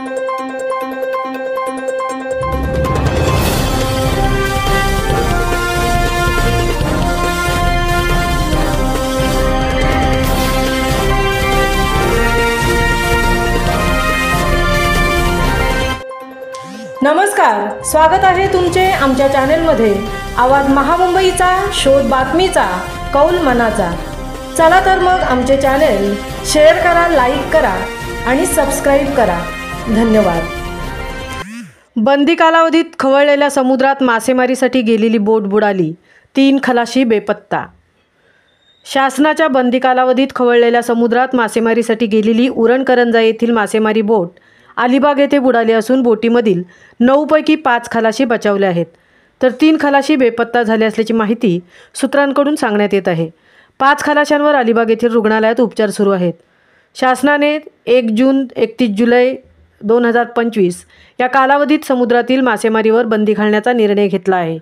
नमस्कार, स्वागत आहे तुमचे आमच्या चॅनलमध्ये। आवाज महामुंबईचा, शोध बातमीचा, कौल मनाचा। चला तर मग आमचे चॅनल शेअर करा, लाईक करा आणि सबस्क्राइब करा। धन्यवाद। बंदी कालावधीत खवळलेल्या समुद्रात मासेमारीसाठी गेलेली बोट बुडाली, 3 खलाशी बेपत्ता। शासनाच्या बंदी कालावधीत खवळलेल्या समुद्रात मासेमारीसाठी गेलेली उरणकरंजा येथील मासेमारी बोट अलिबाग येथे बुडाली असून बोटीमधील 9 पैकी 5 खलाशी बचावले आहेत, तर 3 खलाशी बेपत्ता झाले असल्याची माहिती सूत्रांकडून सांगण्यात येत आहे। 5 खलाशांवर अलिबाग येथील रुग्णालयात उपचार सुरू आहेत। शासनाने 1 जून 31 जुलै 2025 या कालावधीत समुद्रातील मासेमारीवर बंदी घालण्याचा निर्णय घेतला आहे,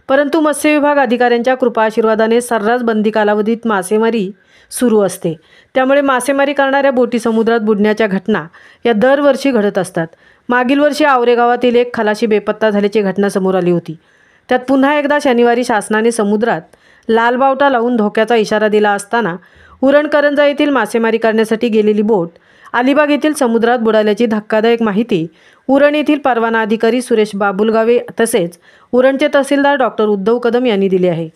परंतु मत्स्य विभाग अधिकाऱ्यांच्या कृपा आशीर्वादाने सर्रास बंदी कालावधीत मासेमारी सुरू असते। त्यामुळे मासेमारी करणाऱ्या बोटी समुद्रात बुडण्याच्या घटना या दरवर्षी घडत असतात। मागील वर्षी आवरे गावातील 1 खलाशी बेपत्ता झाल्याची घटना समोर आली होती। त्यात पुन्हा एकदा शनिवारी शासनाने समुद्रात लाल बावटा लावून धोक्याचा इशारा दिला असताना उरणकरंजा येथील मासेमारी करण्यासाठी गेलेली बोट अलिबाग येथील समुद्रात बुडाल्याची धक्कादायक माहिती उरण येथील परवाना अधिकारी सुरेश बाबुलगावे तसेच उरणचे तहसीलदार डॉक्टर उद्धव कदम यांनी दिली आहे।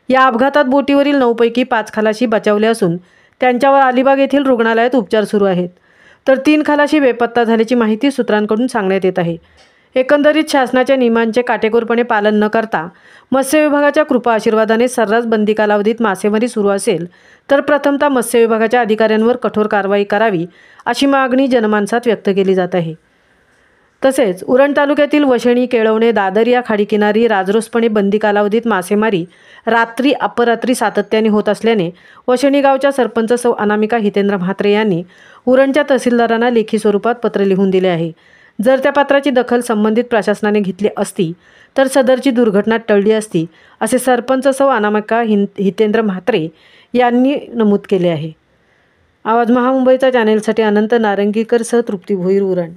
या अपघातात बोटीवरील 9 पैकी 5 खलाशी बचावले असून त्यांच्यावर अलिबाग येथील रुग्णालयात उपचार सुरू आहेत, तर 3 खलाशी बेपत्ता झाल्याची माहिती सूत्रांकडून सांगण्यात येत आहे। एकंदरीत शासनाच्या नियमांचे काटेकोरपणे पालन न करता मत्स्य विभागाच्या कृपा आशीर्वादाने सर्रास बंदी कालावधीत मासेमारी सुरू असेल तर प्रथमतः मत्स्य विभागाच्या अधिकाऱ्यांवर कठोर कारवाई करावी अशी मागणी जनमानसात व्यक्त केली जात आहे। तसेच उरण तालुक्यातील वशेणी, केळवणे, दादर या खाडीकिनारी राजरोसपणे बंदी कालावधीत मासेमारी रात्री अपरात्री सातत्याने होत असल्याने वशेणी गावच्या सरपंच सौ अनामिका हितेंद्र म्हात्रे यांनी उरणच्या तहसीलदारांना लेखी स्वरूपात पत्र लिहून दिले आहे। जर त्या पत्राची दखल संबंधित प्रशासनाने घेतली असती तर सदरची दुर्घटना टळली असती, असे सरपंच सौ अनामिका हितेंद्र म्हात्रे यांनी नमूद केले आहे। आवाज महामुंबईचा चॅनेलसाठी अनंत नारंगीकर सह तृप्ती भोईर, उरण।